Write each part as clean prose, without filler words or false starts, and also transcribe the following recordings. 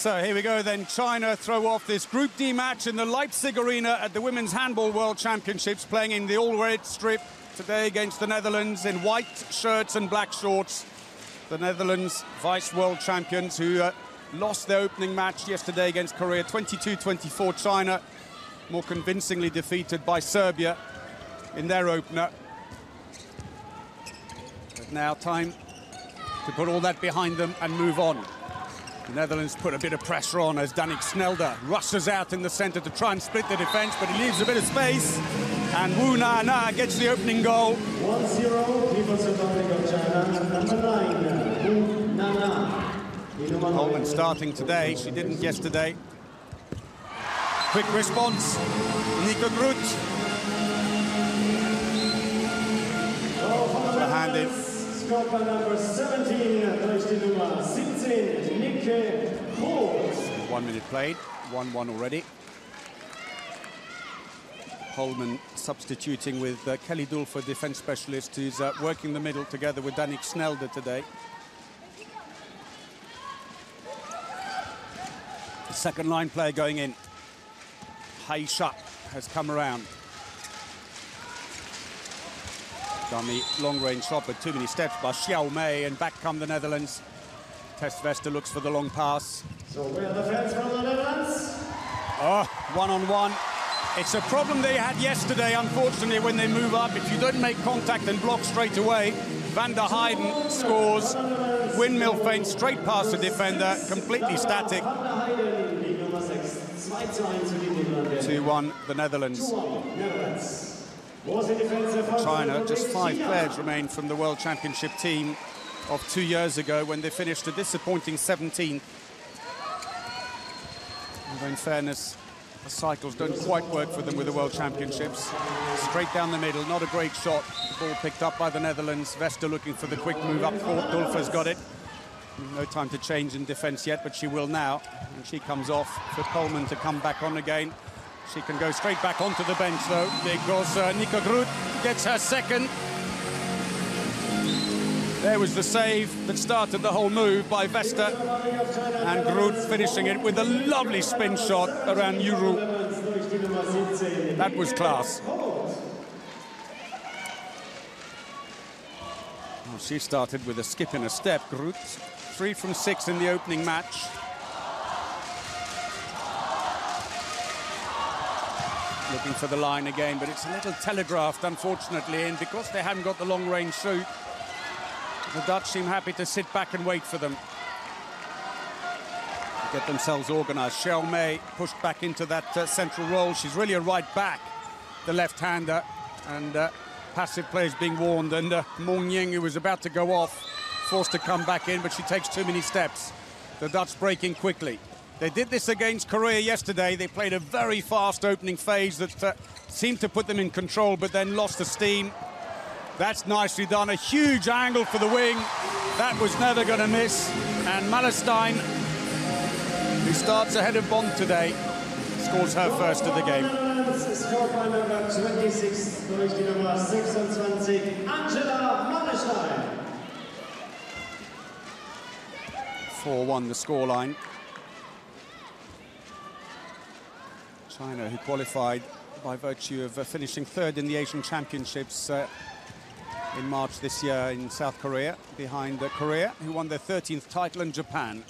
So here we go then. China throw off this Group D match in the Leipzig Arena at the Women's Handball World Championships, playing in the all-red strip today against the Netherlands in white shirts and black shorts. The Netherlands, vice-world champions, who lost their opening match yesterday against Korea, 22-24. China more convincingly defeated by Serbia in their opener. But now time to put all that behind them and move on. The Netherlands put a bit of pressure on as Danik Snelder rushes out in the centre to try and split the defence, but he leaves a bit of space. And Wu Na gets the opening goal. 1-0, People's Republic of China, number 9, Wu Na. Coleman starting today, she didn't yesterday. Quick response, Nika Groot. Underhanded. Scored by number 17, durch die Nummer 17, Nika Groot. 1 minute played, 1-1 already. Coleman substituting with Kelly Dulfer, defence specialist, who's working the middle together with Danik Snelder today. The second line player going in. Haisha has come around. Done the long-range shot, but too many steps by Xiao Mei, and back come the Netherlands. Tess Vester looks for the long pass. So where are the fans from the Netherlands? Oh, one-on-one. It's a problem they had yesterday, unfortunately, when they move up. If you don't make contact and block straight away, Van der Heijden scores. Windmill feint straight past the defender, completely static. 2-1, the Netherlands. China, just 5 players remain from the World Championship team of 2 years ago when they finished a disappointing 17th. Although in fairness, the cycles don't quite work for them with the World Championships. Straight down the middle, not a great shot. The ball picked up by the Netherlands. Vester looking for the quick move up court. Dulfer's got it. No time to change in defence yet, but she will now. And she comes off for Coleman to come back on again. She can go straight back onto the bench, though, because Nika Groot gets her second. There was the save that started the whole move by Vester. And Groot finishing it with a lovely spin shot around Yuru. That was class. Well, she started with a skip and a step, Groot. 3 from 6 in the opening match. Looking for the line again, but it's a little telegraphed, unfortunately, and because they haven't got the long-range shoot, the Dutch seem happy to sit back and wait for them. To get themselves organised. Xiao Mei pushed back into that central role. She's really a right back, the left-hander, and passive players being warned, and Mong Ying, who was about to go off, forced to come back in, but she takes too many steps. The Dutch breaking quickly. They did this against Korea yesterday. They played a very fast opening phase that seemed to put them in control, but then lost the steam. That's nicely done. A huge angle for the wing. That was never going to miss. And Malestein, who starts ahead of Bond today, scores her first of the game. Scored by number 26, durch die Nummer 26, Angela Malestein. 4-1 the scoreline. China, who qualified by virtue of finishing 3rd in the Asian Championships in March this year in South Korea, behind Korea, who won their 13th title, and Japan.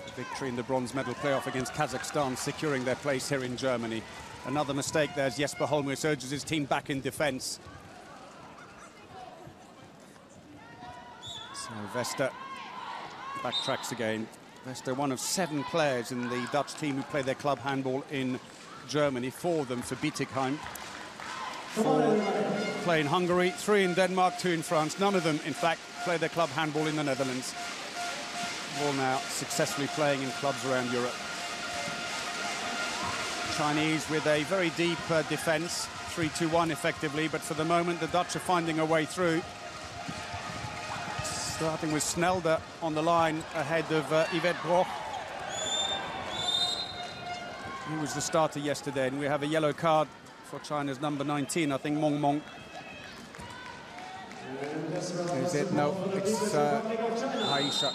A victory in the bronze medal playoff against Kazakhstan, securing their place here in Germany. Another mistake there as Jesper Holmqvist urges his team back in defence. So Vester backtracks again. Vester, one of 7 players in the Dutch team who play their club handball in Germany. 4 of them for Bietigheim. 4 play in Hungary, 3 in Denmark, 2 in France. None of them, in fact, play their club handball in the Netherlands. All now successfully playing in clubs around Europe. Chinese with a very deep defence, 3-2-1 effectively, but for the moment the Dutch are finding a way through. Starting with Snelder on the line ahead of Yvette Broch. He was the starter yesterday, and we have a yellow card for China's number 19, I think, Mong Mong. Is it? No, it's Haisha.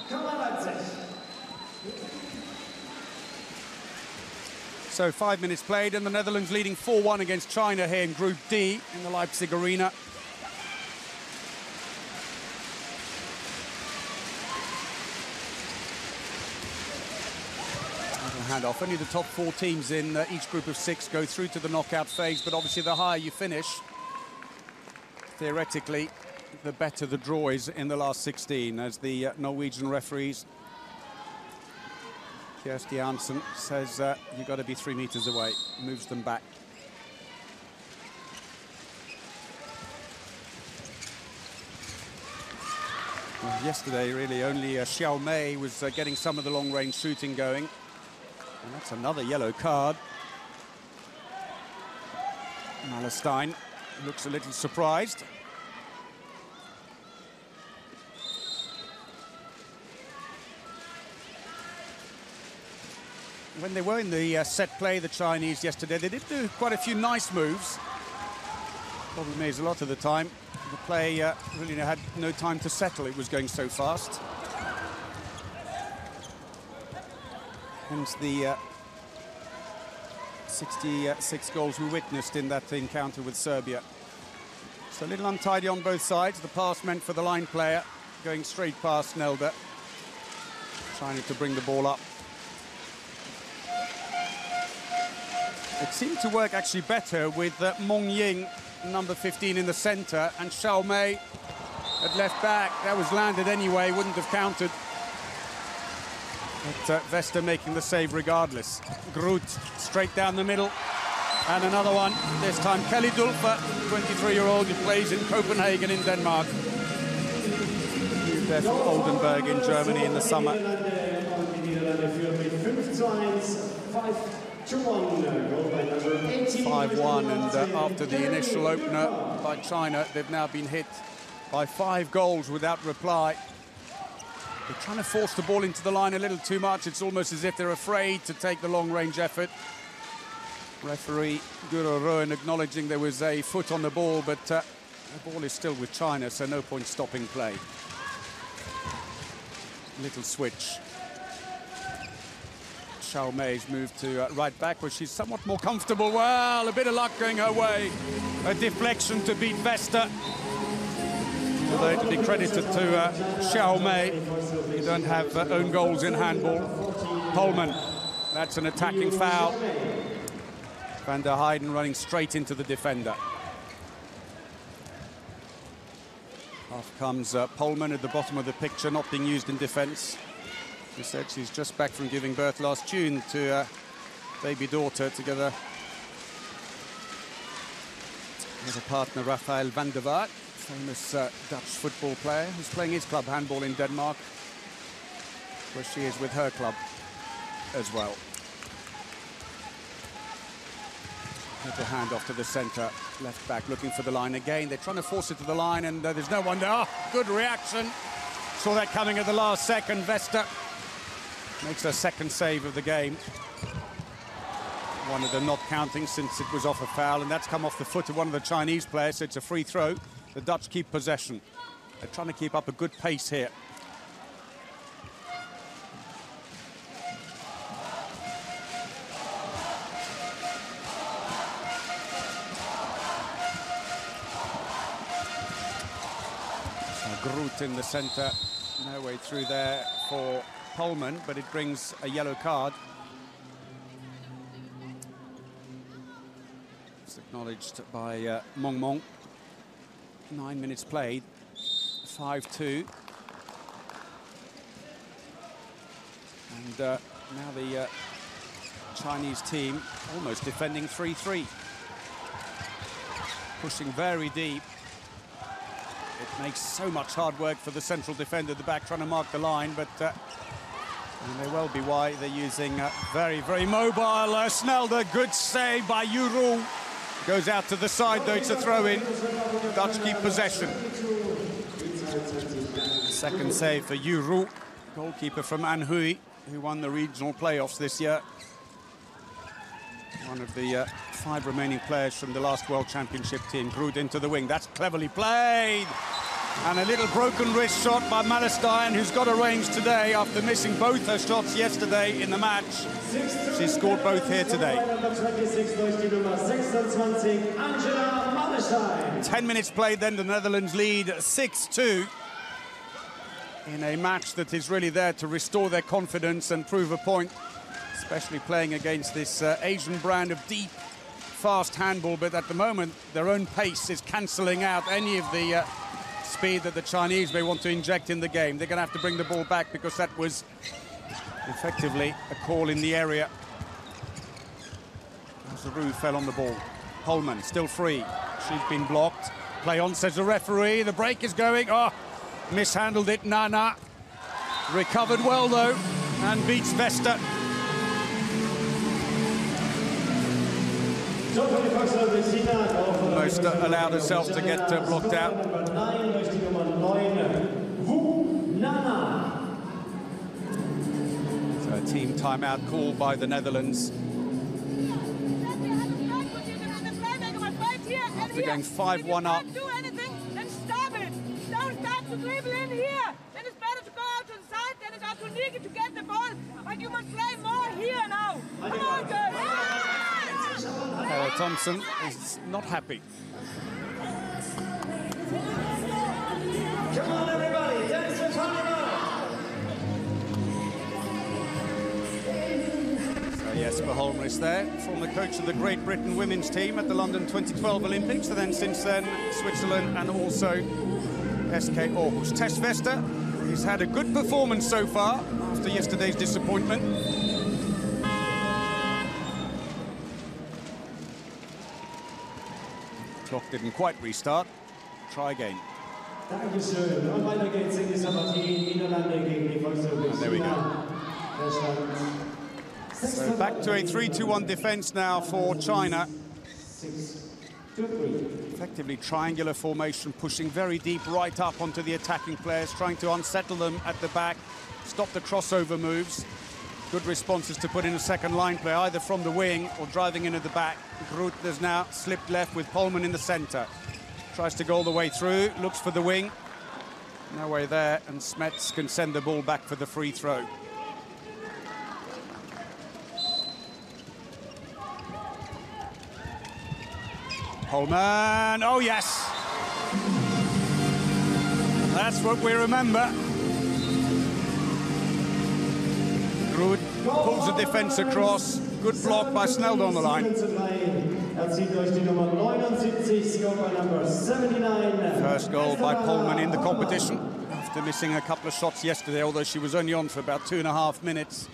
So 5 minutes played, and the Netherlands leading 4-1 against China here in Group D in the Leipzig Arena. Handoff. Only the top 4 teams in each group of 6 go through to the knockout phase, but obviously the higher you finish, theoretically, the better the draw is in the last 16, as the Norwegian referees, Kjersti Hansen, says you've got to be 3 meters away, moves them back. Well, yesterday, really, only Xiao Mei was getting some of the long-range shooting going. And that's another yellow card. Malestein looks a little surprised. When they were in the set play, the Chinese, yesterday, they did do quite a few nice moves. Problem is, a lot of the time, the play really had no time to settle. It was going so fast. Hence the 66 goals we witnessed in that encounter with Serbia. So a little untidy on both sides. The pass meant for the line player, going straight past Nelder, trying to bring the ball up. It seemed to work actually better with Mong Ying, number 15, in the centre, and Xiao Mei at left back. That was landed anyway, wouldn't have counted. But Vesta making the save regardless. Groot straight down the middle. And another one, this time Kelly Dulfer, 23-year-old who plays in Copenhagen in Denmark. Moved there from Oldenburg in Germany in the summer. 5-1, and after the initial opener by China, they've now been hit by 5 goals without reply. They're trying to force the ball into the line a little too much. It's almost as if they're afraid to take the long-range effort. Referee Guro Rowan acknowledging there was a foot on the ball, but the ball is still with China, so no point stopping play. Little switch. Xiao Mei's moved to right back, where she's somewhat more comfortable. Well, a bit of luck going her way. A deflection to beat Vesta. Although to be credited to Xiao Mei, you don't have own goals in handball. Polman, that's an attacking foul. Van der Heijden running straight into the defender. Off comes Polman at the bottom of the picture, not being used in defence. She said she's just back from giving birth last June to a baby daughter, together with her partner Rafael van der Vaart, famous Dutch football player who's playing his club handball in Denmark, where she is with her club as well. Little hand off to the centre, left back looking for the line again. They're trying to force it to the line, and there's no one there. Oh, good reaction. Saw that coming at the last second. Vesta makes her second save of the game. One of them not counting since it was off a foul, and that's come off the foot of one of the Chinese players, so it's a free throw. The Dutch keep possession. They're trying to keep up a good pace here. Groot in the centre, no way through there for Polman, but it brings a yellow card. It's acknowledged by Mong Mong. 9 minutes played, 5-2. And now the Chinese team almost defending 3-3. Pushing very deep. It makes so much hard work for the central defender at the back, trying to mark the line, but and may well be why they're using very, very mobile Snelder. Good save by Yuru. Goes out to the side, though. It's a throw-in. Dutch keep possession. Second save for Yuru, goalkeeper from Anhui, who won the regional playoffs this year. One of the 5 remaining players from the last World Championship team. Groot into the wing. That's cleverly played. And a little broken wrist shot by Malestein, who's got a range today after missing both her shots yesterday in the match. She scored both here today. 10 minutes played then, the Netherlands lead 6-2 in a match that is really there to restore their confidence and prove a point, especially playing against this Asian brand of deep, fast handball. But at the moment, their own pace is cancelling out any of the speed that the Chinese may want to inject in the game. They're going to have to bring the ball back because that was effectively a call in the area. Zaru fell on the ball. Holman still free. She's been blocked. Play on, says the referee. The break is going. Oh, mishandled it. Nana recovered well though and beats Vesta. Almost allowed herself to get blocked out. So a team timeout called by the Netherlands. After going 5-1 up. Do anything, then stop it. Don't start to dribble in here. Then it's better to go out to the side. Then it's up to Niki to get the ball. But you must play more here now. Come on, girls. Thompson is not happy. Come on, everybody, dance for So Jesper Holm is there, former coach of the Great Britain women's team at the London 2012 Olympics, and then since then Switzerland and also SK Aarhus. Tess Vesta, he's had a good performance so far after yesterday's disappointment. Clock didn't quite restart. Try again. Dankeschön. Und weiter geht's in dieser Partie. Niederlande gegen die Volksrepublik. There we go. So back to a 3-2-1 defense now for China. 6-2-3. Effectively triangular formation, pushing very deep right up onto the attacking players, trying to unsettle them at the back, stop the crossover moves. Good responses to put in a second line play, either from the wing or driving into the back. Groot has now slipped left with Polman in the centre. Tries to go all the way through, looks for the wing. No way there, and Smets can send the ball back for the free throw. Holman, oh yes! That's what we remember. Groot pulls the defence across. Good block by Sneld on the line. First goal by Polman in the competition after missing a couple of shots yesterday, although she was only on for about 2.5 minutes.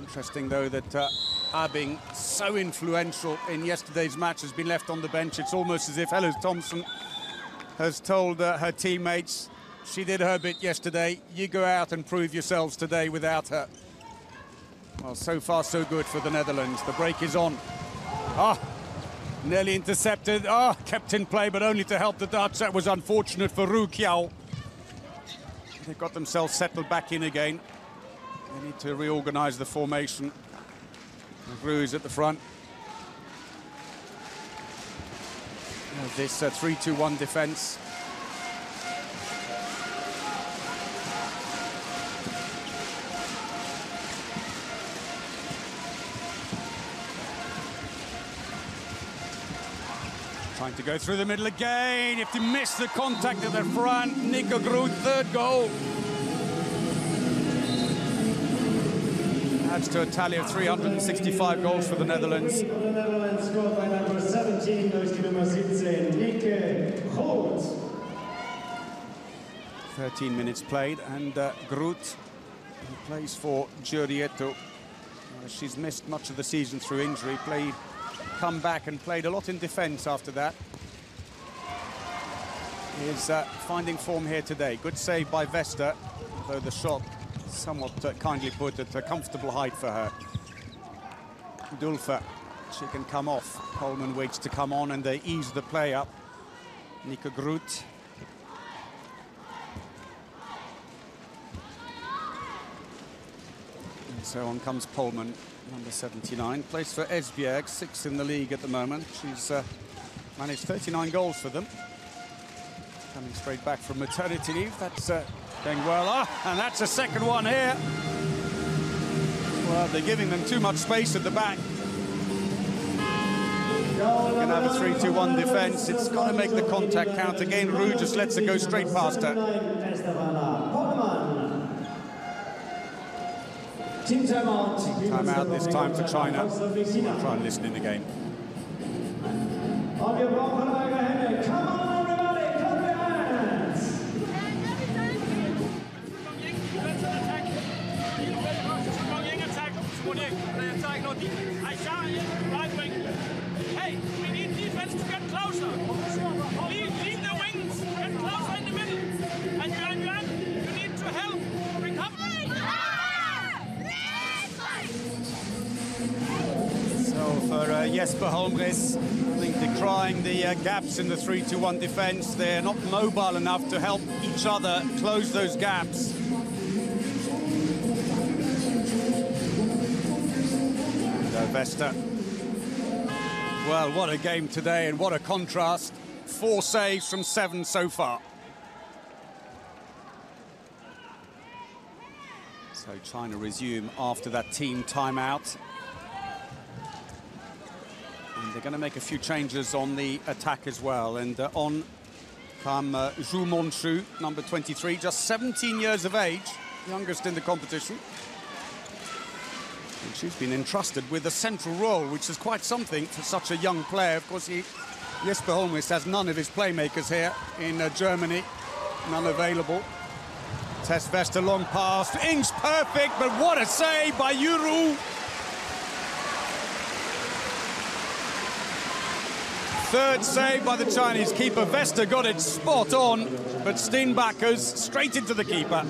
Interesting, though, that Abing, so influential in yesterday's match, has been left on the bench. It's almost as if Helle Thompson has told her teammates, she did her bit yesterday, you go out and prove yourselves today without her. Well, so far so good for the Netherlands. The break is on. Ah, nearly intercepted. Ah, kept in play, but only to help the Dutch. That was unfortunate for Ru Kiao. They've got themselves settled back in again. They need to reorganize the formation. Ru is at the front. This 3-2-1 defense. Trying to go through the middle again. If you miss the contact at the front, Nico Groot, third goal. Adds to a tally of 365 goals for the Netherlands. The Netherlands scored by number 17 durch die Nummer 17, Nico Groot. 13 minutes played, and Groot, who plays for Giorgetto. She's missed much of the season through injury, come back and played a lot in defence after that. Is finding form here today. Good save by Vesta, though the shot somewhat kindly put at a comfortable height for her. Dulfer, she can come off. Coleman waits to come on and they ease the play up. Nico Groot. And so on comes Polman, number 79. Plays for Esbjerg, 6th in the league at the moment. She's managed 39 goals for them. coming straight back from maternity leave. That's going well. And that's a second one here. Well, they're giving them too much space at the back. Going to have a 3-2-1 defence. It's got to make the contact count again. Roux just lets it go straight past her. Team timeout. Time out this time for China. We'll try and listen in again. Und wir brauchen eure Hände. Come on, everybody, clap your hands. Hey, we need defense to get closer. Leave the wings, get closer in the middle. And Yuan, you need to help recover. So for Jesper Holmgren, I think decrying the gaps in the 3-2-1 defence. They're not mobile enough to help each other close those gaps. Vesta. Well, what a game today and what a contrast. 4 saves from 7 so far. So China resume after that team timeout. And they're going to make a few changes on the attack as well. And on come Zhu Monshu, number 23, just 17 years of age, youngest in the competition. And she's been entrusted with a central role, which is quite something for such a young player. Of course, Jesper Holmgren has none of his playmakers here in Germany, none available. Tess Vesta, long pass, Ings perfect, but what a save by Yuru. Third save by the Chinese keeper. Vesta got it spot on, but Steenbakkers straight into the keeper.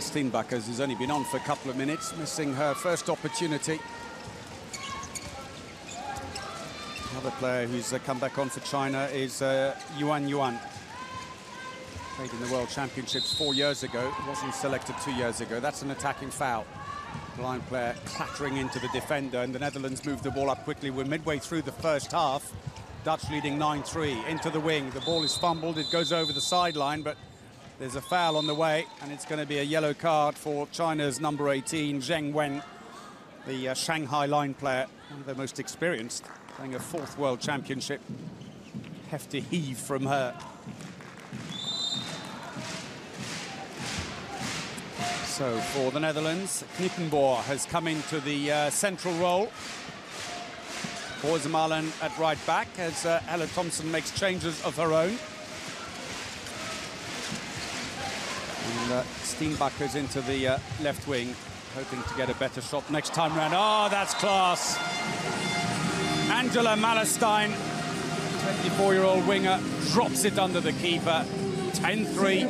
Steenbakkers has only been on for a couple of minutes, missing her first opportunity. Another player who's come back on for China is Yuan. Played in the World Championships 4 years ago, wasn't selected 2 years ago. That's an attacking foul. Blind player clattering into the defender, and the Netherlands moved the ball up quickly. We're midway through the first half. Dutch leading 9-3 into the wing. The ball is fumbled, it goes over the sideline, but there's a foul on the way, and it's going to be a yellow card for China's number 18, Zheng Wen, the Shanghai line player, one of the most experienced, playing a 4th World Championship. Hefty heave from her. So for the Netherlands, Knippenboer has come into the central role. Borzemalen at right back as Helle Thompson makes changes of her own. And Steenbakkers into the left wing, hoping to get a better shot next time round. Oh, that's class. Angela Malestein, 24-year-old winger, drops it under the keeper. 10-3.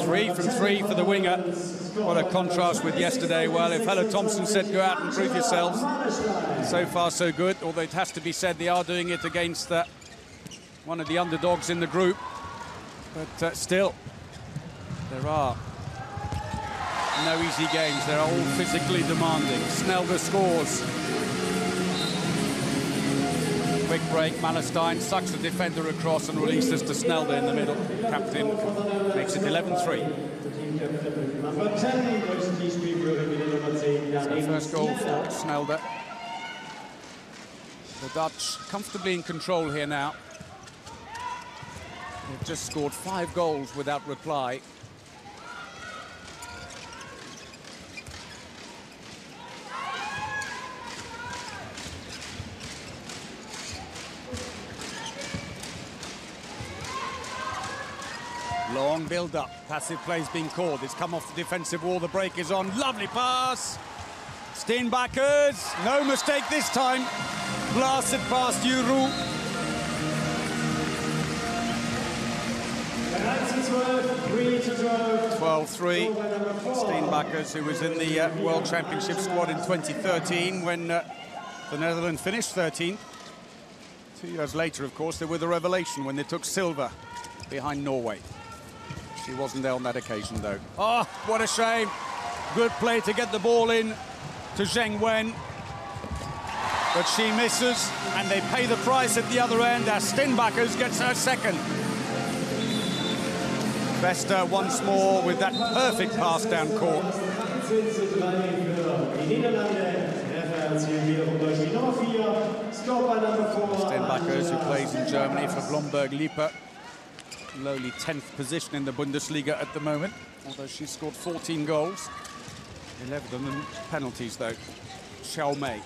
3 from 3 for the winger. What a contrast with yesterday. Well, if Helle Thompson said go out and prove yourselves, so far so good. Although it has to be said they are doing it against one of the underdogs in the group. But still, there are no easy games. They're all physically demanding. Snelder scores. Quick break, Malestein sucks the defender across and releases to Snelder in the middle. Captain makes it 11-3. So first goal for Snelder. The Dutch comfortably in control here now. They've just scored 5 goals without reply. Long build-up, passive play's being called. It's come off the defensive wall, the break is on. Lovely pass. Steenbakkers, no mistake this time. Blasted past Yuru. 12-3. Steenbakkers, who was in the World Championship squad in 2013 when the Netherlands finished 13th. 2 years later, of course, they were the revelation when they took silver behind Norway. She wasn't there on that occasion, though. Oh, what a shame. Good play to get the ball in to Zheng Wen. But she misses, and they pay the price at the other end as Steenbakkers gets her second. Vesta once more with that perfect pass down court. Steenbakkers, who plays in Germany for Blomberg-Lippe. Lowly 10th position in the Bundesliga at the moment, although she's scored 14 goals. 11 of them penalties, though. Xiao Mei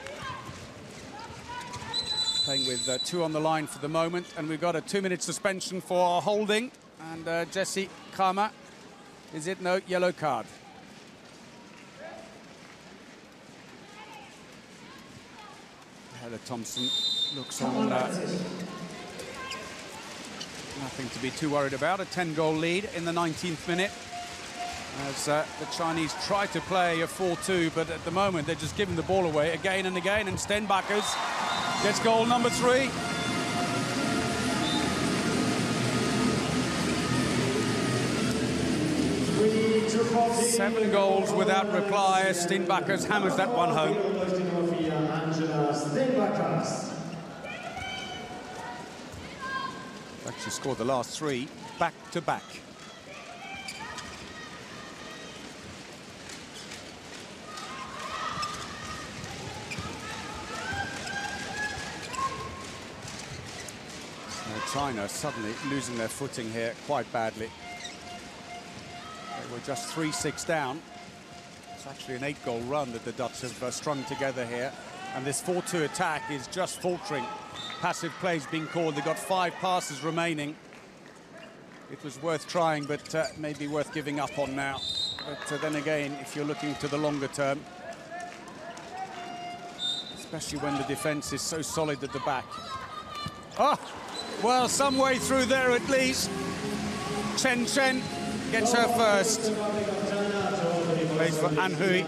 playing with 2 on the line for the moment, and we've got a 2-minute suspension for holding. And Jessie Kramer, is it? No, yellow card. Heather Thompson looks on nothing to be too worried about. A 10-goal lead in the 19th minute as the Chinese try to play a 4-2, but at the moment they're just giving the ball away again and again, and Steenbakkers gets goal number 3. Seven goals without reply as Steenbakkers hammers that one home. Actually scored the last 3 back-to-back. China suddenly losing their footing here quite badly. They were just 3-6 down. It's actually an 8-goal run that the Dutch have strung together here. And this 4-2 attack is just faltering. Passive plays being called. They've got 5 passes remaining. It was worth trying, but maybe worth giving up on now. But then again, if you're looking to the longer term, especially when the defense is so solid at the back. Oh, well, some way through there at least. Chen Chen gets her first. Plays for An Hui.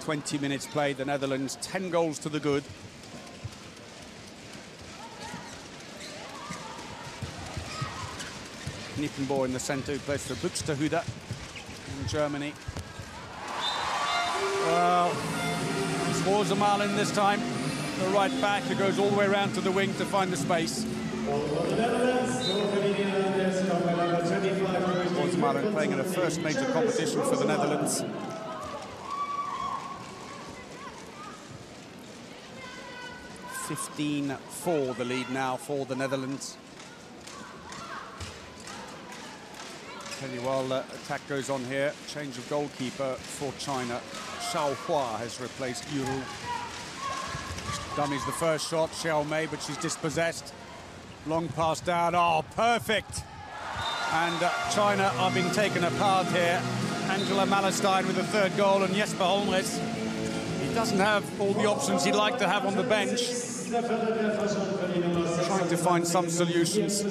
20 minutes played, the Netherlands 10 goals to the good. Nippenbohr in the centre, who plays for Buxtehude in Germany. Well, it's Rosemalin this time, the right back, who goes all the way around to the wing to find the space. Rosemalin playing in a first major competition for the Netherlands. 15-4 the lead now for the Netherlands. Tell you while attack goes on here, change of goalkeeper for China. Xiao Hua has replaced Yuru. Dummies the first shot, Xiao Mei, but she's dispossessed. Long pass down, oh, perfect! And China are being taken apart here. Angela Malestein with the 3rd goal, and Jesper Holmres, he doesn't have all the options he'd like to have on the bench. Trying to find some solutions.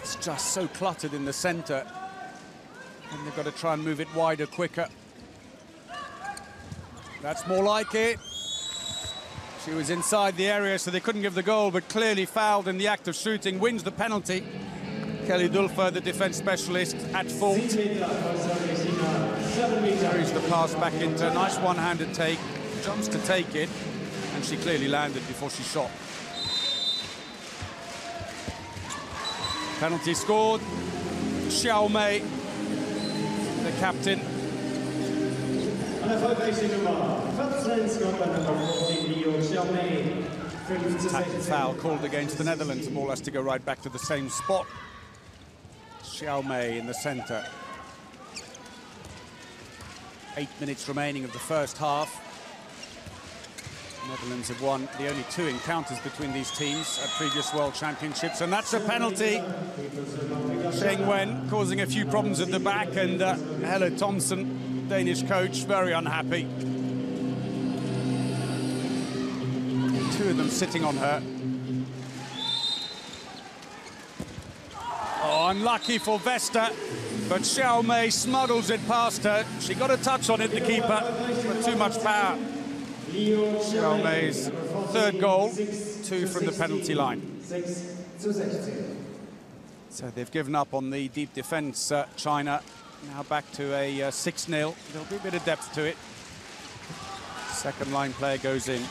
It's just so cluttered in the centre, and they've got to try and move it wider quicker. That's more like it. She was inside the area, so they couldn't give the goal, but clearly fouled in the act of shooting, wins the penalty. Kelly Dulfer, the defence specialist, at fault. Carries the pass back into a nice one-handed take, jumps to take it, and she clearly landed before she shot. Penalty scored. Xiao Mei, the captain. Attack foul called against the Netherlands. The ball has to go right back to the same spot. Xiao Mei in the centre. 8 minutes remaining of the first half. The Netherlands have won the only 2 encounters between these teams at previous World Championships, and that's a penalty. Zheng Wen causing a few problems at the back, and Helle Thomsen, Danish coach, very unhappy. 2 of them sitting on her. Oh, unlucky for Vesta. But Xiao Mei smuggles it past her. She got a touch on it, the keeper, but too much power. Xiao Mei's third goal, 2 from the penalty line. So they've given up on the deep defence, China. Now back to a 6-0. There'll be a bit of depth to it. Second line player goes in.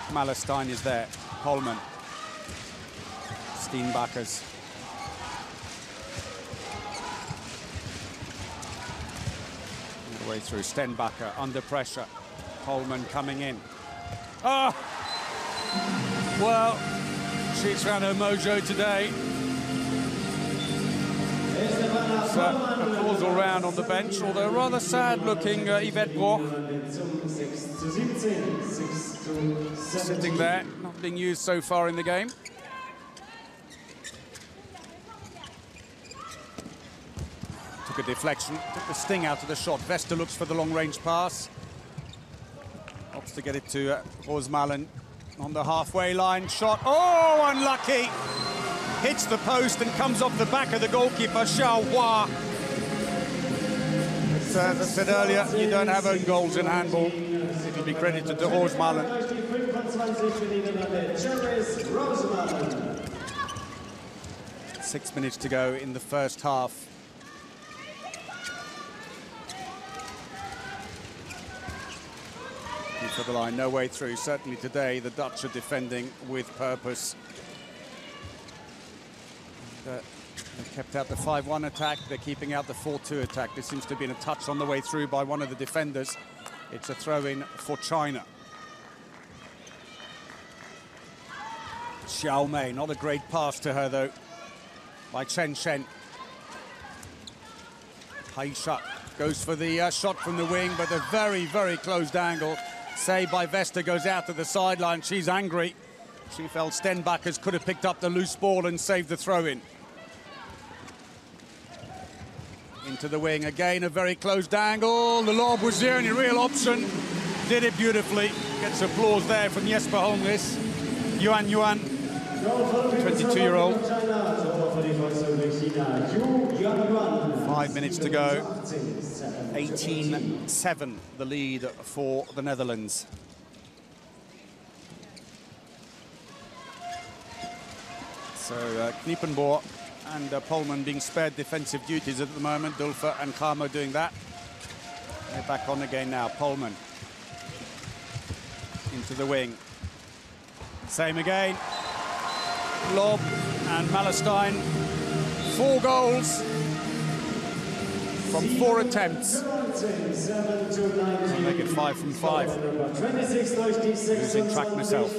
Malestein is there. Holman. Steenbakkers. Way through. Stenbacher under pressure. Holman coming in. Oh! Well, she's found her mojo today. So, applause all round on the bench, although rather sad-looking Yvette Broch. Sitting there, not being used so far in the game. Took a deflection, took the sting out of the shot. Vesta looks for the long-range pass. Opts to get it to Rosmalen on the halfway line. Shot, oh, unlucky! Hits the post and comes off the back of the goalkeeper, Xiao Hua. So, as I said earlier, you don't have own goals in handball. It will be credited to Rosmalen. 6 minutes to go in the first half. For the line, no way through. Certainly today, the Dutch are defending with purpose. They've kept out the 5-1 attack. They're keeping out the 4-2 attack. There seems to have been a touch on the way through by one of the defenders. It's a throw-in for China. Xiao Mei, not a great pass to her, though, by Chen Shen. Haisha goes for the shot from the wing, but a very, very closed angle. Save by Vesta goes out to the sideline. She's angry. She felt Stenbakkers could have picked up the loose ball and saved the throw-in. Into the wing again, a very closed angle. The lob was the only real option. Did it beautifully. Gets applause there from Jesper Holmgren. Yuan, 22-year-old. 5 minutes to go. 18-7, the lead for the Netherlands. So Kniepenboer and Polman being spared defensive duties at the moment. Dulfer and Kamo doing that. They're back on again now. Polman into the wing. Same again. Lob and Malestein. 4 goals from 4 attempts. I'll make it 5 from 5. Losing track myself.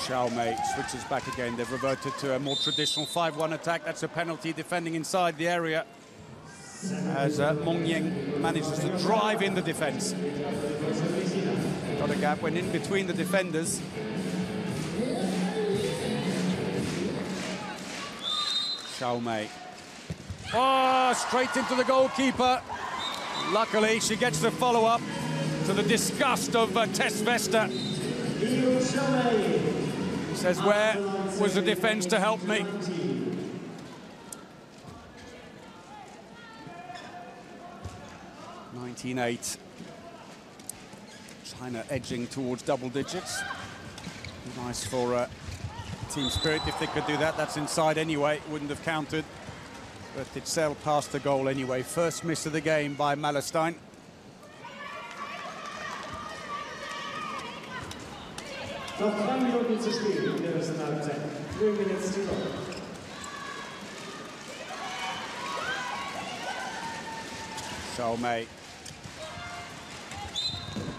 Xiao Mei switches back again. They've reverted to a more traditional 5-1 attack. That's a penalty, defending inside the area as Meng Ying manages to drive in the defense. Got a gap, went in between the defenders. Xiao Mei. Oh, straight into the goalkeeper. Luckily, she gets the follow-up to the disgust of Tess Vesta. Says, where was the defense to help me? (19-8). China edging towards double digits. Nice for team spirit if they could do that. That's inside anyway. Wouldn't have counted. But it sailed past the goal anyway. First miss of the game by Malestein. Noch 3 Minuten zu spielen in der ersten Halbzeit. 3 minutes to go. Xiao Mei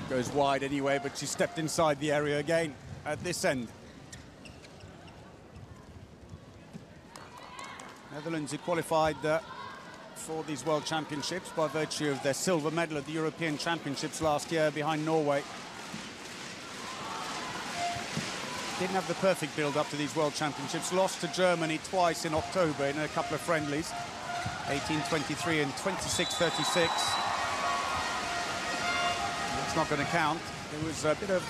goes wide anyway, but she stepped inside the area again at this end. Netherlands who qualified for these World Championships by virtue of their silver medal at the European Championships last year behind Norway. Didn't have the perfect build-up to these World Championships. Lost to Germany twice in October in a couple of friendlies. 18-23 and 26-36. It's not going to count. There was a bit of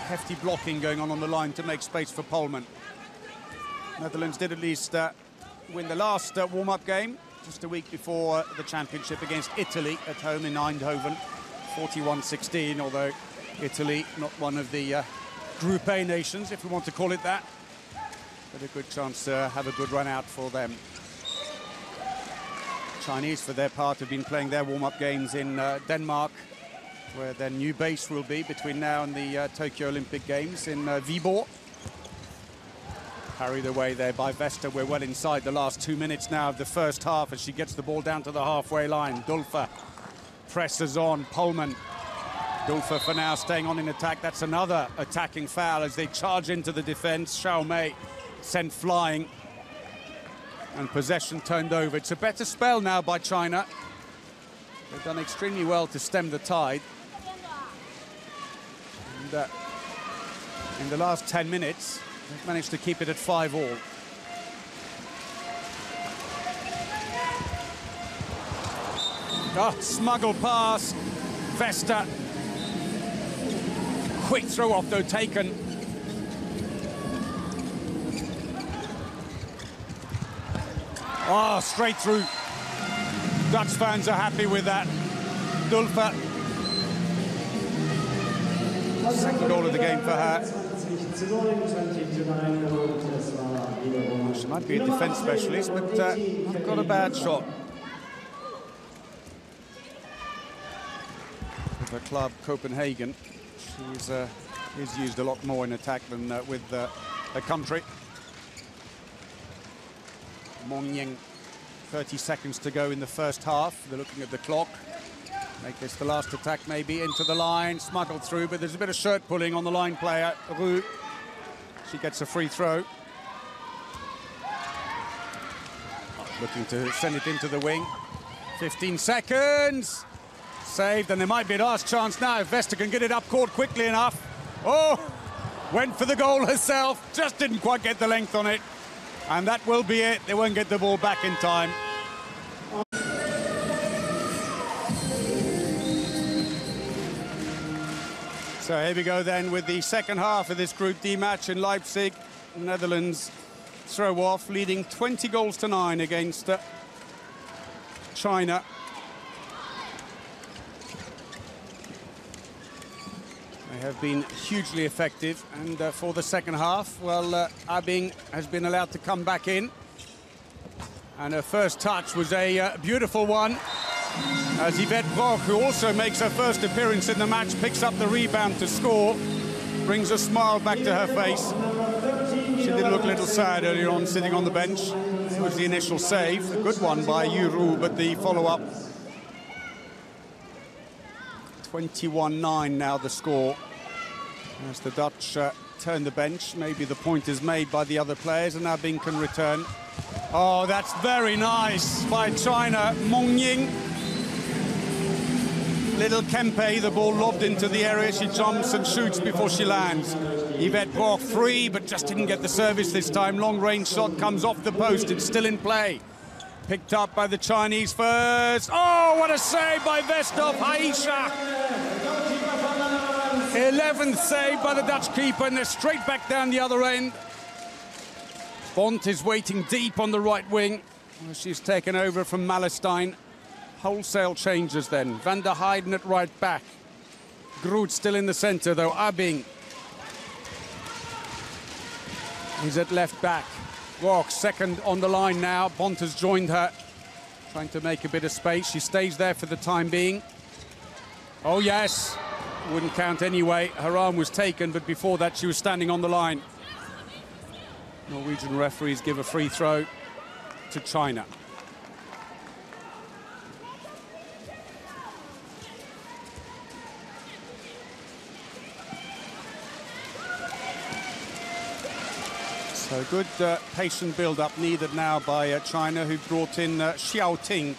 hefty blocking going on the line to make space for Pohlmann. Netherlands did at least win the last warm-up game just a week before the championship against Italy at home in Eindhoven, 41-16, although Italy not one of the Group A nations, if we want to call it that. But a good chance to have a good run out for them. Chinese, for their part, have been playing their warm-up games in Denmark, where their new base will be between now and the Tokyo Olympic Games in Viborg. Carried away there by Vesta. We're well inside the last 2 minutes now of the first half as she gets the ball down to the halfway line. Dulfer presses on. Pohlmann. Dulfer for now staying on in attack. That's another attacking foul as they charge into the defense. Xiaomei sent flying. And possession turned over. It's a better spell now by China. They've done extremely well to stem the tide. And in the last 10 minutes, they've managed to keep it at 5-all. Smuggle pass. Vesta. Quick throw off though taken. Straight through. Dutch fans are happy with that. Dulfer. Second goal of the game for her. She might be a defence specialist, but not got a bad shot. With her club, Copenhagen, she's used a lot more in attack than with her country. Mong Ying, 30 seconds to go in the first half. They're looking at the clock. Make this the last attack, maybe into the line, smuggled through, but there's a bit of shirt pulling on the line player, Roux. She gets a free throw. Looking to send it into the wing. 15 seconds. Saved, and there might be a last chance now if Vesta can get it up court quickly enough. Went for the goal herself, just didn't quite get the length on it. And that will be it. They won't get the ball back in time. So here we go then with the second half of this Group D match in Leipzig. Netherlands throw off, leading 20-9 against China. They have been hugely effective, and for the second half, well, Abing has been allowed to come back in. And her first touch was a beautiful one. As Yvette Brock, who also makes her first appearance in the match, picks up the rebound to score, brings a smile back to her face. She did look a little sad earlier on, sitting on the bench. It was the initial save, a good one by Yuru, but the follow-up. 21-9 now the score. As the Dutch turn the bench, maybe the point is made by the other players, and Abing can return. Oh, that's very nice by China. Mong Ying. Little Kempe, the ball lobbed into the area. She jumps and shoots before she lands. Yvette Brock free, but just didn't get the service this time. Long-range shot comes off the post. It's still in play. Picked up by the Chinese first. Oh, what a save by Vestov, Aisha. 11th save by the Dutch keeper, and they're straight back down the other end. Bont is waiting deep on the right wing. She's taken over from Malestein. Wholesale changes then. Van der Heijden at right back. Groot still in the centre, though. Abing is at left back. Rock second on the line now. Bont has joined her, trying to make a bit of space. She stays there for the time being. Oh, yes. Wouldn't count anyway. Her arm was taken, but before that she was standing on the line. Norwegian referees give a free throw to China. So good patient build-up needed now by China, who brought in Xiao Ting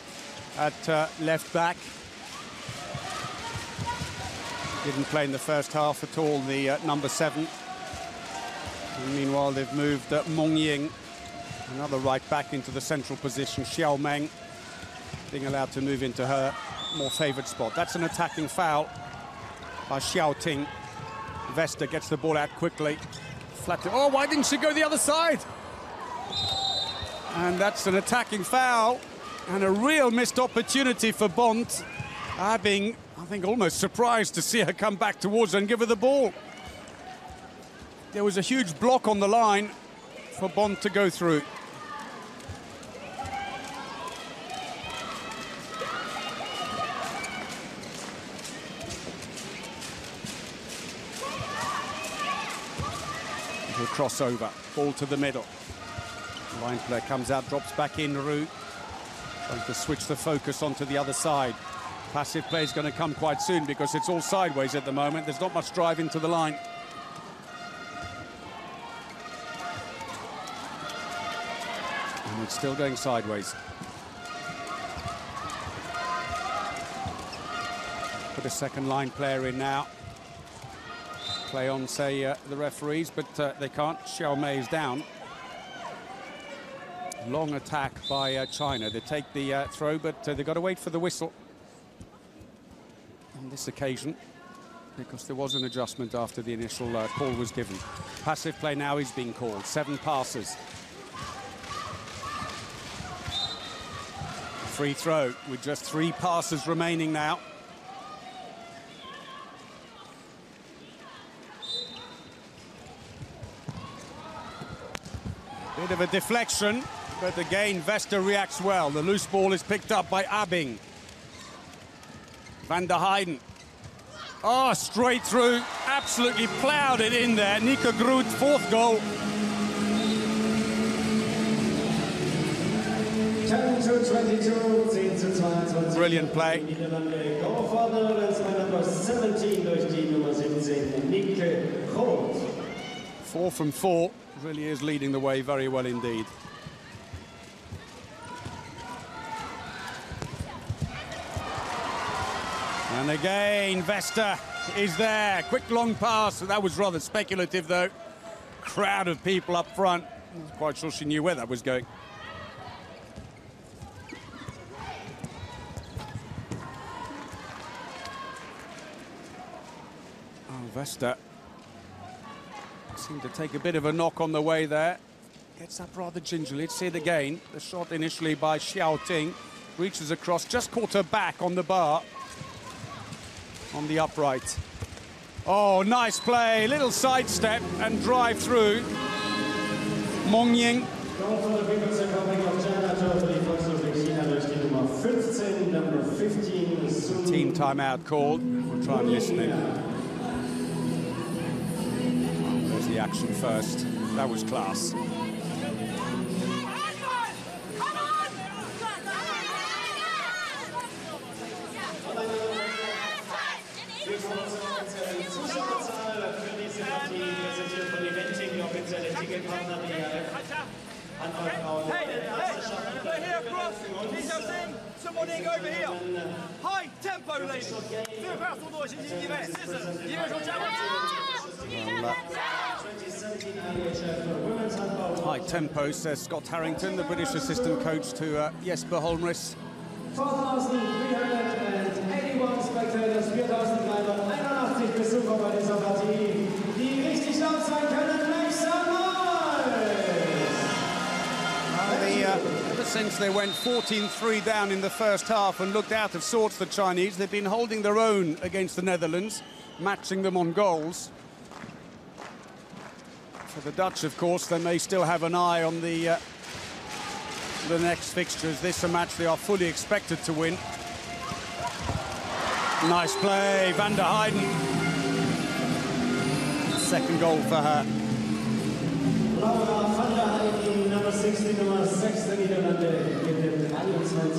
at left back. Didn't play in the first half at all, the number 7. And meanwhile, they've moved Mong Ying, another right back, into the central position. Xiao Meng being allowed to move into her more favoured spot. That's an attacking foul. by Xiaoting. Vesta gets the ball out quickly. Oh, why didn't she go the other side? And that's an attacking foul and a real missed opportunity for Bont. Abing, I think, almost surprised to see her come back towards her and give her the ball. There was a huge block on the line for Bont to go through. Crossover, ball to the middle. Line player comes out, drops back in, Roux. Trying to switch the focus onto the other side. Passive play is going to come quite soon because it's all sideways at the moment. There's not much drive into the line. And it's still going sideways. Put a second line player in now. Play on, say, the referees, but they can't. Xiao Mei is down. Long attack by China. They take the throw, but they've got to wait for the whistle on this occasion because there was an adjustment after the initial call was given. Passive play now is being called. 7 passes. Free throw with just 3 passes remaining now. Bit of a deflection, but again, Vesta reacts well. The loose ball is picked up by Abing. Van der Heijden. Oh, straight through. Absolutely ploughed it in there. Nika Groot, 4th goal. 10-22, 10-22. Brilliant play. Niederlande go further, and number 17 durch die Nummer 17, Nika Groot. 4 from 4. Really is leading the way very well indeed. And again, Vesta is there. Quick long pass. That was rather speculative, though. Crowd of people up front. I was quite sure she knew where that was going. Oh, Vesta seemed to take a bit of a knock on the way there. Gets up rather gingerly. Let's see it again. The shot initially by Xiaoting. Reaches across, just caught her back on the bar. On the upright. Oh, nice play. Little sidestep and drive through. Meng Ying. Team timeout called. We'll try and listen in. The action first. That was class. Someone over here. High tempo, ladies. High tempo, says Scott Harrington, the British assistant coach to Jesper Holmris. 4.381 spectators, 4.381 Besucher bei dieser Partie, die richtig laut sein können. Make some noise! Ever since they went 14-3 down in the first half and looked out of sorts, the Chinese, they've been holding their own against the Netherlands, matching them on goals. For the Dutch, of course, they may still have an eye on the next fixtures. This is a match they are fully expected to win. Nice play, Van der Heijden. Second goal for her.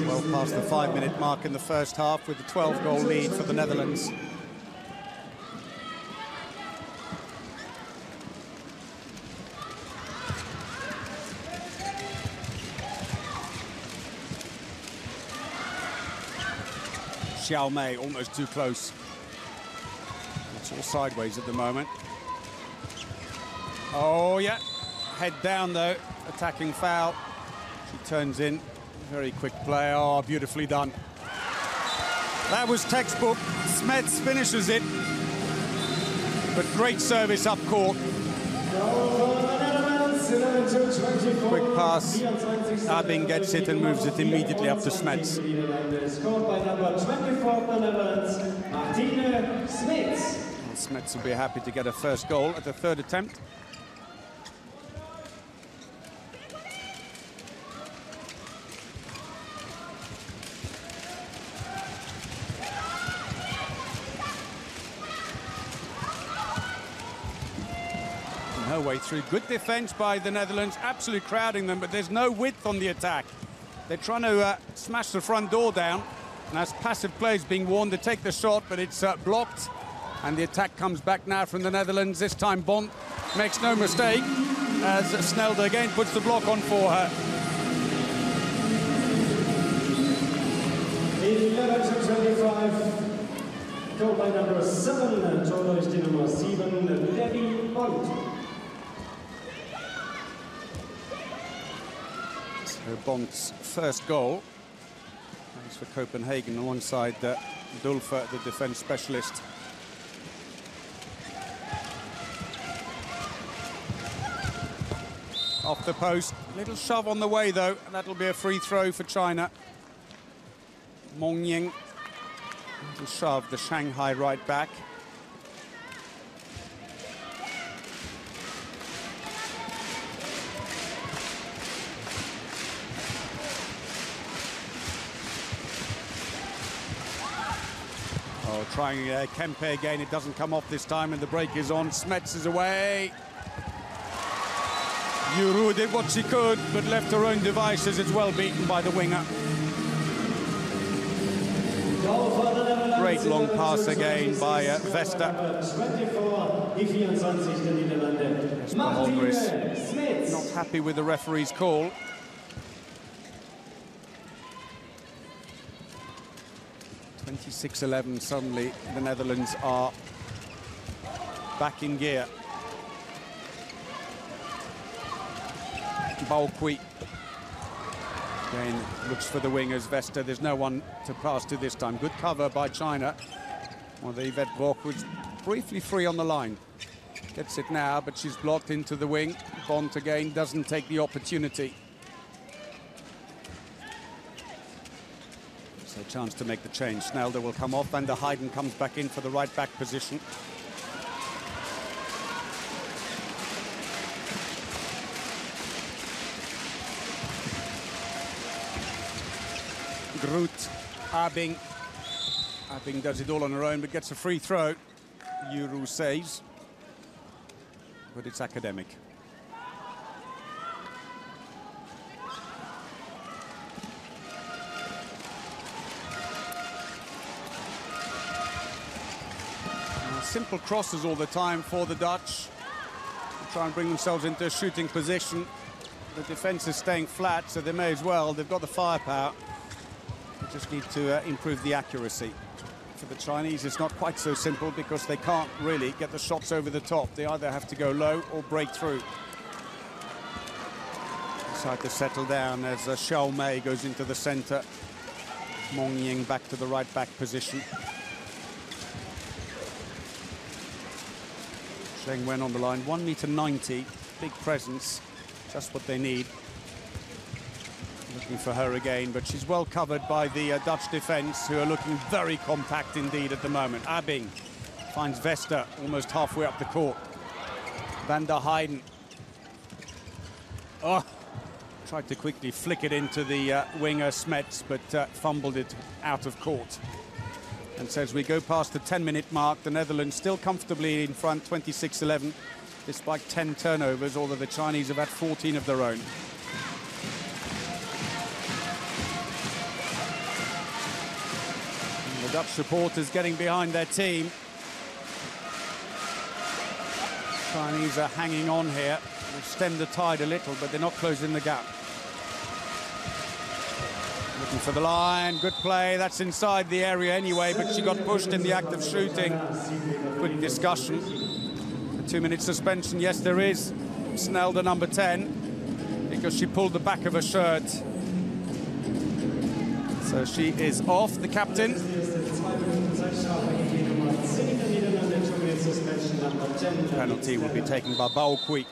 Well past the 5-minute mark in the first half with the 12-goal lead for the Netherlands. Xiao Mei almost too close. It's all sideways at the moment. Oh, yeah. Head down, though. Attacking foul. She turns in. Very quick play. Oh, beautifully done. That was textbook. Smets finishes it. but great service up court. Quick pass. Abing gets it and moves it immediately up to Smets. Smets will be happy to get a first goal at the third attempt. No way through. Good defense by the Netherlands, absolutely crowding them, but there's no width on the attack. They're trying to smash the front door down, and as passive play is being warned, they take the shot, but it's blocked, and the attack comes back now from the Netherlands. This time Bond makes no mistake, as Snelde again puts the block on for her. 11-25, goal by number 7, Torhüter die Nummer 7, Levi Bond. So Bond's first goal. Thanks for Copenhagen alongside Dulfer, the defence specialist. Off the post, little shove on the way though, and that'll be a free throw for China. Mong Ying, little shove, the Shanghai right back. Oh, trying Kempe again, it doesn't come off this time, and the break is on. Smets is away. Yuru did what she could, but left her own devices. It's well beaten by the winger. Great long pass again by Vesta. Not happy with the referee's call. (26-11). Suddenly the Netherlands are back in gear. Balqui again looks for the wingers. Vesta, there's no one to pass to this time. Good cover by China. Well, the Yvette Brock was briefly free on the line. Gets it now, but she's blocked into the wing. Bond again doesn't take the opportunity. So a chance to make the change. Snelde will come off, and the Hayden comes back in for the right back position. Groot, Abing. Abing does it all on her own, but gets a free throw. Yuru saves, but it's academic. Simple crosses all the time for the Dutch. They try and bring themselves into a shooting position. The defense is staying flat, so they may as well. They've got the firepower. They just need to improve the accuracy. For the Chinese, it's not quite so simple because they can't really get the shots over the top. They either have to go low or break through. Decide to settle down as Xiao Mei goes into the center. Mong Ying back to the right back position. Zheng Wen on the line, 1.90 m, big presence, just what they need. Looking for her again, but she's well covered by the Dutch defense, who are looking very compact indeed at the moment. Abing finds Vesta almost halfway up the court. Van der Heyden. Oh, tried to quickly flick it into the winger Smets, but fumbled it out of court. And so as we go past the 10-minute mark, the Netherlands still comfortably in front, 26-11, despite 10 turnovers, although the Chinese have had 14 of their own. And the Dutch supporters getting behind their team. Chinese are hanging on here. They've stemmed the tide a little, but they're not closing the gap. Looking for the line, good play. That's inside the area anyway, but she got pushed in the act of shooting. Good discussion. A 2-minute suspension, yes there is. Snelde number 10, because she pulled the back of her shirt. So she is off, the captain. Penalty will be taken by Baokui.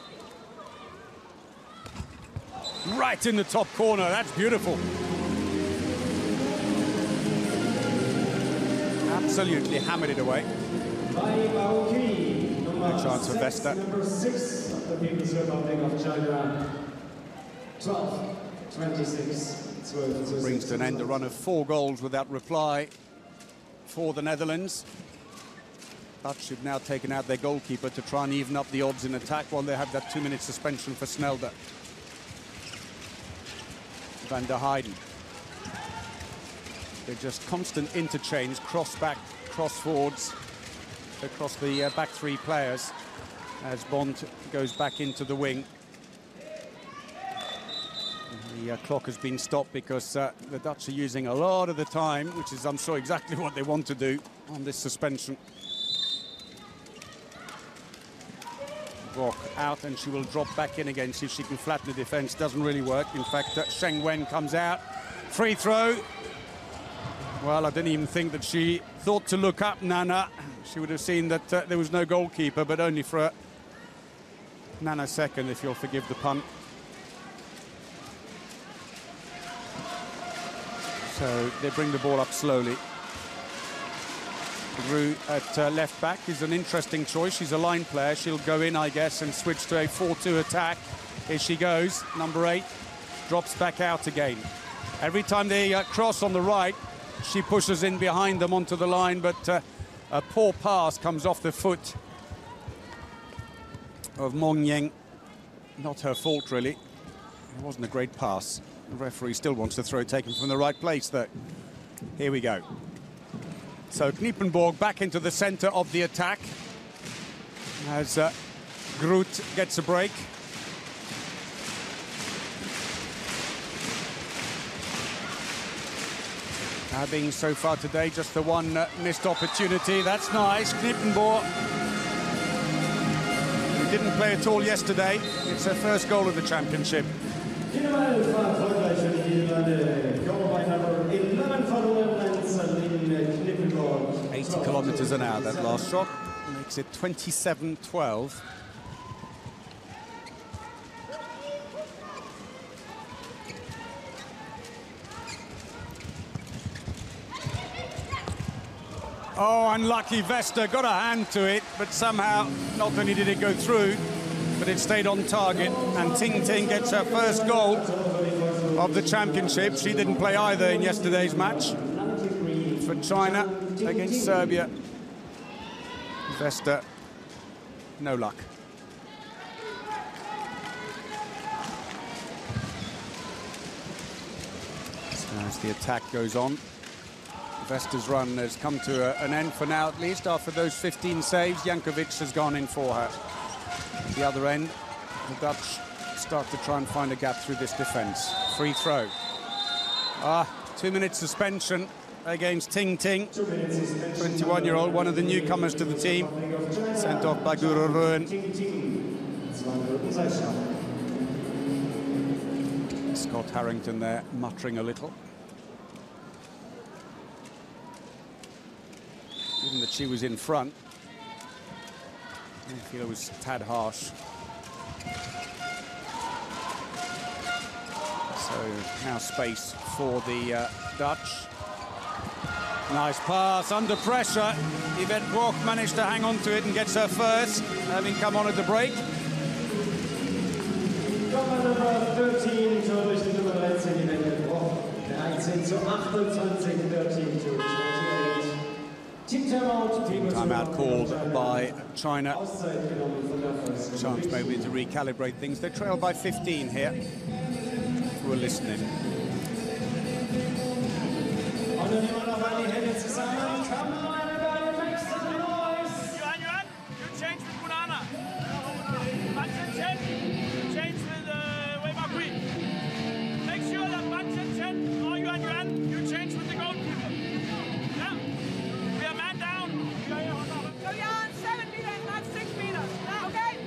Right in the top corner, that's beautiful. Absolutely hammered it away. No chance for Vesta. Number 6 of the People's Republic of China. 12-26. Brings to an end a run of 4 goals without reply for the Netherlands. Dutch have now taken out their goalkeeper to try and even up the odds in attack while they have that 2-minute suspension for Snelder. Van der Heyden. They're just constant interchange, cross back, cross forwards, across the back 3 players as Bond goes back into the wing. The clock has been stopped because the Dutch are using a lot of the time, which is, I'm sure, exactly what they want to do on this suspension. Brock out, and she will drop back in again, see if she can flatten the defense. Doesn't really work. In fact, Sheng Wen comes out. Free throw. Well, I didn't even think that she thought to look up, Nana. She would have seen that there was no goalkeeper, but only for a nanosecond, if you'll forgive the pun. So they bring the ball up slowly. Roux at left back is an interesting choice. She's a line player. She'll go in, I guess, and switch to a 4-2 attack. Here she goes. Number 8 drops back out again. Every time they cross on the right, she pushes in behind them onto the line, but a poor pass comes off the foot of Mong Yeng. Not her fault, really. It wasn't a great pass. The referee still wants the throw taken from the right place, though. Here we go. So Kniepenborg back into the centre of the attack as Groot gets a break. Having so far today just the one missed opportunity. That's nice. Kniepenborg, who didn't play at all yesterday. It's her first goal of the championship. 80 kilometers an hour, that last shot. Makes it 27-12. Oh, unlucky Vesta, got a hand to it, but somehow not only did it go through, but it stayed on target, and Ting Ting gets her first goal of the championship. She didn't play either in yesterday's match for China against Serbia. Vesta, no luck. So as the attack goes on, Vesta's run has come to an end for now, at least. After those 15 saves, Jankovic has gone in for her. At the other end, the Dutch start to try and find a gap through this defence. Free throw. 2-minute suspension against Ting Ting, 21-year-old, one of the newcomers to the team, sent off by Guru Ruin. Scott Harrington there, muttering a little. Given that she was in front, I feel it was a tad harsh. So now space for the Dutch. Nice pass, under pressure. Yvette Brock managed to hang on to it and gets her first, having come on at the break. Number 13 durch die Nummer 13, Yvette Brock. 13 zu 28, 13 to 28. Team timeout called by China. Chance maybe to recalibrate things. They trail by 15 here. We're listening. Yuan, you change with Bunana. Banchen Chen, you change with Wei Ma Kui. Make sure that Banchen Chen or Yuan, you change with the goalkeeper. Yeah, we are man down. So you're on 7 meters, not 6 meters. Okay?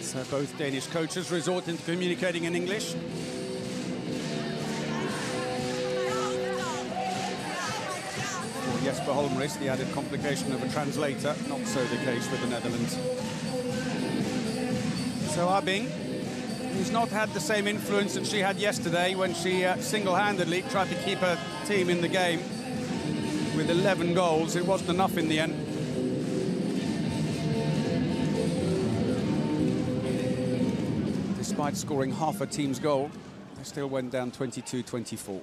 So both Danish coaches resort into communicating in English. Yes, Jesper Holmqvist, the added complication of a translator. Not so the case with the Netherlands. So Abing, who's not had the same influence that she had yesterday when she single-handedly tried to keep her team in the game with 11 goals. It wasn't enough in the end. Despite scoring half a team's goal, they still went down 22-24.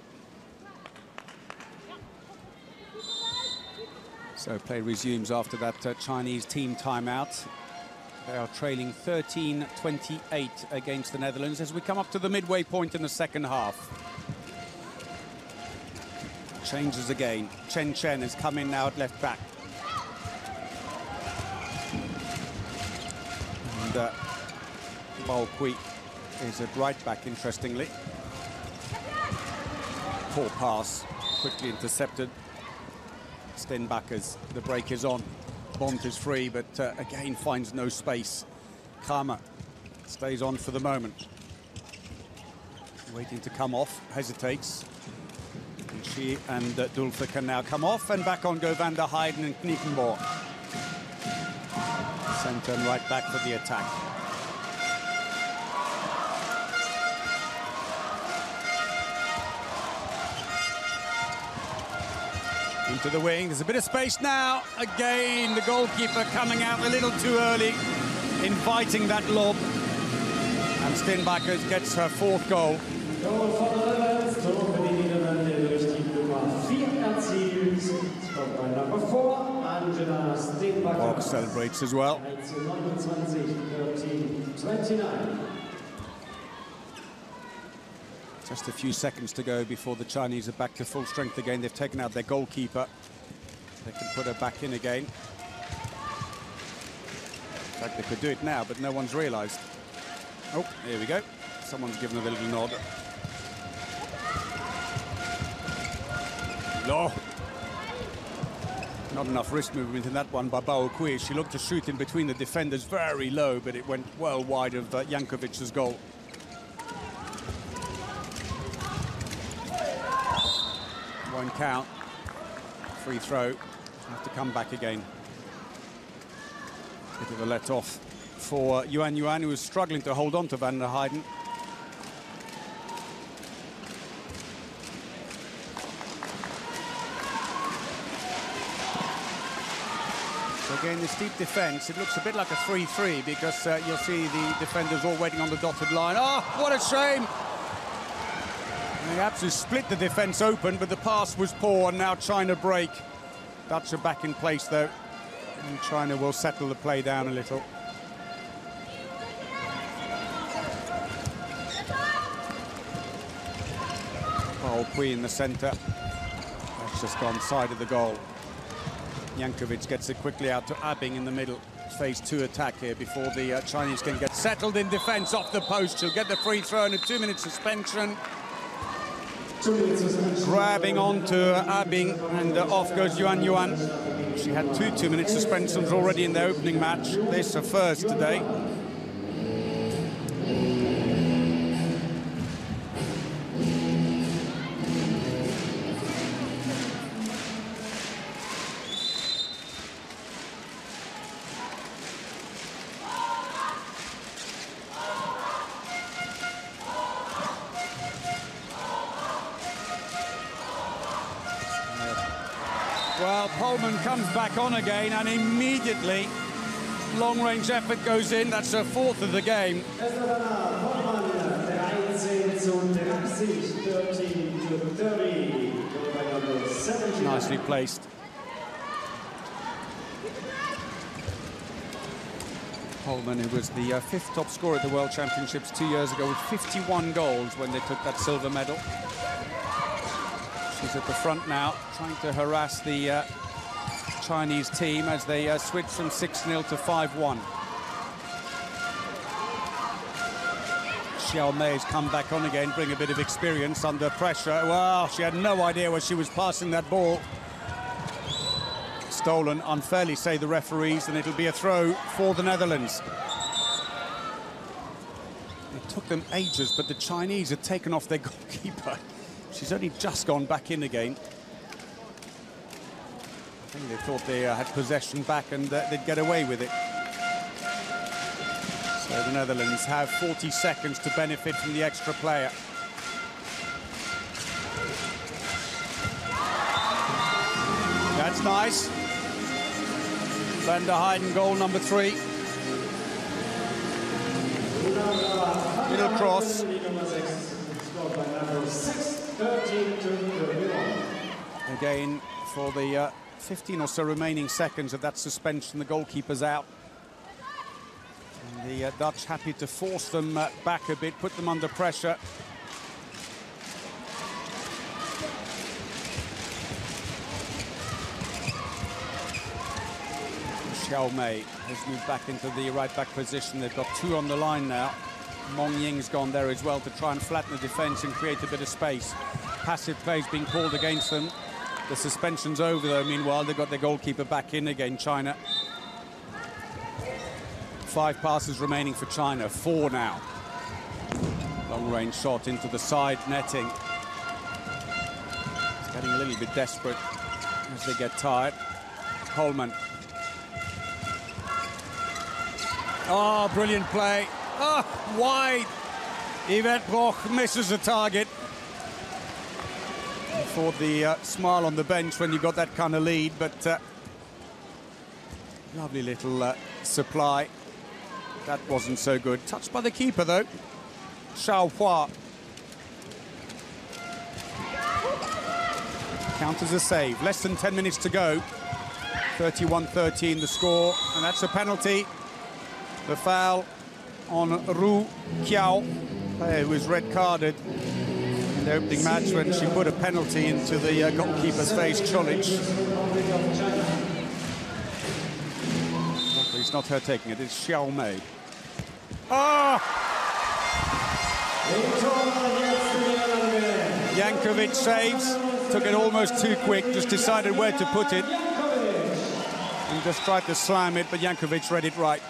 So play resumes after that Chinese team timeout. They are trailing 13-28 against the Netherlands as we come up to the midway point in the second half. Changes again. Chen Chen has come in now at left back. And Bao Kui is at right back, interestingly. Poor pass, quickly intercepted. Stenbakkers, the break is on. Bont is free, but again finds no space. Kramer stays on for the moment. Waiting to come off, hesitates. And she and Dulfer can now come off, and back on go Van der Heijden and Kniepenborg. Centre and right back for the attack. Into the wing, there's a bit of space now. Again, the goalkeeper coming out a little too early, inviting that lob. And Stenbakkers gets her fourth goal. Goal for the Netherlands, Tor für die Niederlande durch die Nummer 4 erzielt. Scored by number 4, Angela Stenbakker. Borg celebrates as well. 13-29. Just a few seconds to go before the Chinese are back to full strength again. They've taken out their goalkeeper. They can put her back in again. In fact, they could do it now, but no one's realised. Oh, here we go. Someone's given a little nod. No. Not enough wrist movement in that one by Bao Kui. She looked to shoot in between the defenders very low, but it went well wide of Jankovic's goal. Won't count. Free throw. Have to come back again. Bit of a let off for Yuan Yuan, who was struggling to hold on to Van der Heijden. So again, this deep defence, it looks a bit like a 3-3 because you'll see the defenders all waiting on the dotted line. Oh, what a shame! They absolutely split the defence open, but the pass was poor, and now China break. Dutch are back in place, though, and China will settle the play down a little. Bao Kui in the centre. That's just gone side of the goal. Jankovic gets it quickly out to Abing in the middle. Phase 2 attack here before the Chinese can get settled in defence off the post. She'll get the free throw and a 2-minute suspension. Grabbing onto Abing, and off goes Yuan Yuan. She had two 2-minute suspensions already in the opening match. This her first today. Well, Polman comes back on again, and immediately long-range effort goes in. That's her fourth of the game. Nicely placed. Polman, who was the fifth top scorer at the World Championships 2 years ago with 51 goals when they took that silver medal. She's at the front now, trying to harass the Chinese team as they switch from 6-0 to 5-1. Xiao Mei's come back on again, bring a bit of experience under pressure. Well, she had no idea where she was passing that ball. Stolen, unfairly say the referees, and it'll be a throw for the Netherlands. It took them ages, but the Chinese had taken off their goalkeeper. She's only just gone back in again. think they thought they had possession back and they'd get away with it. So the Netherlands have 40 seconds to benefit from the extra player. That's nice. Van der Heijden, goal number 3. Little cross. Again, for the 15 or so remaining seconds of that suspension, the goalkeeper's out. And the Dutch happy to force them back a bit, put them under pressure. Xiaomei has moved back into the right-back position. They've got 2 on the line now. Mong Ying's gone there as well to try and flatten the defence and create a bit of space. Passive play's being called against them. The suspension's over, though. Meanwhile, they've got their goalkeeper back in again, China. 5 passes remaining for China, 4 now. Long-range shot into the side netting. It's getting a little bit desperate as they get tired. Coleman. Oh, brilliant play. Oh, wide. Yvette Broch misses the target. For the smile on the bench when you got that kind of lead, but lovely little supply. That wasn't so good. Touched by the keeper, though. Xiao Hua. Count as a save. Less than 10 minutes to go. 31-13 the score, and that's a penalty. The foul on Ru Kiao, who was red-carded in the opening match when she put a penalty into the goalkeeper's face, Cholich. It's not her taking it, it's Xiaomei. Oh! Jankovic saves, took it almost too quick, just decided where to put it. And just tried to slam it, but Jankovic read it right.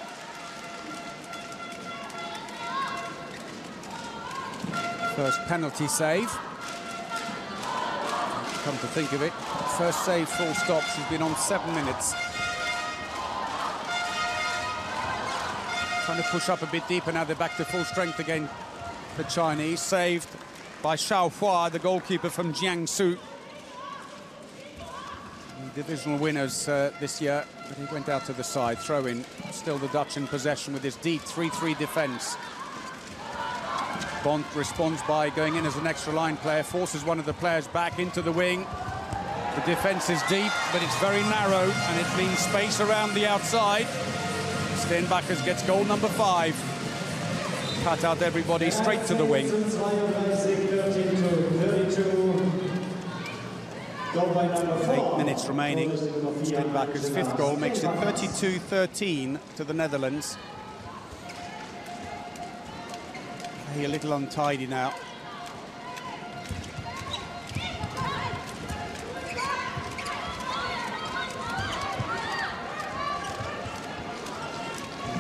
First penalty save. Come to think of it, first save full stop. She's been on 7 minutes. Trying to push up a bit deeper now. They're back to full strength again. The Chinese saved by Xiao Hua, the goalkeeper from Jiangsu. The divisional winners this year, but he went out to the side. Throw in. Still the Dutch in possession with this deep 3-3 defence. Bond responds by going in as an extra line player, forces one of the players back into the wing. The defence is deep, but it's very narrow, and it means space around the outside. Steenbakkers gets goal number 5. Cut out everybody straight to the wing. 8 minutes remaining. Steenbakkers' 5th goal makes it 32-13 to the Netherlands. A little untidy now.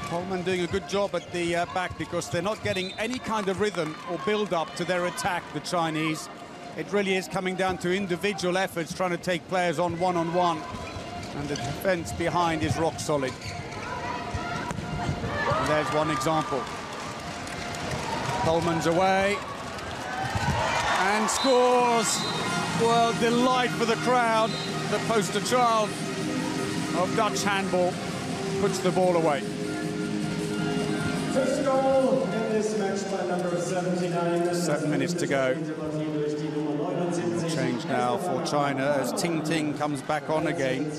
Coleman doing a good job at the back because they're not getting any kind of rhythm or build-up to their attack, the Chinese. It really is coming down to individual efforts, trying to take players on one-on-one. And the defence behind is rock solid. And there's one example. Coleman's away and scores. Well, delight for the crowd. The poster child of Dutch handball puts the ball away. First goal in this match by number 79. 7 minutes to go. Change now for China as Ting Ting comes back on again.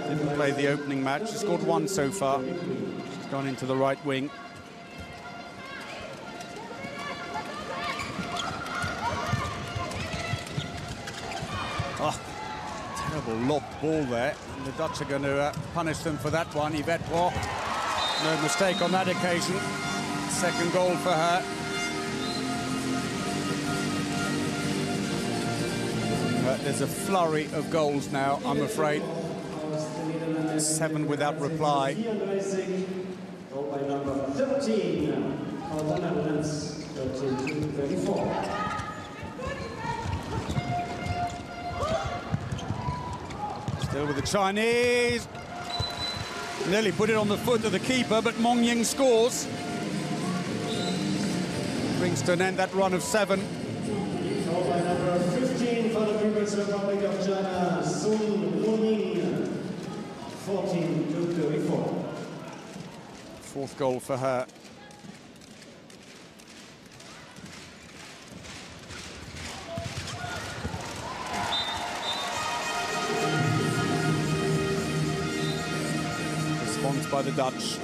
Didn't play the opening match. She's scored 1 so far. She's gone into the right wing. Oh, terrible lobbed ball there. And the Dutch are going to punish them for that one. Yvette Broch, no mistake on that occasion. 2nd goal for her. There's a flurry of goals now, I'm afraid. 7 without reply. Goal by number 13 of the Netherlands, 13-34. Still with the Chinese. Nearly put it on the foot of the keeper, but Mong Ying scores. Brings to an end that run of 7. Goal by number 15 for the People's Republic of China, Sun Wu-Ying, 14-34. 4th goal for her. Response by the Dutch,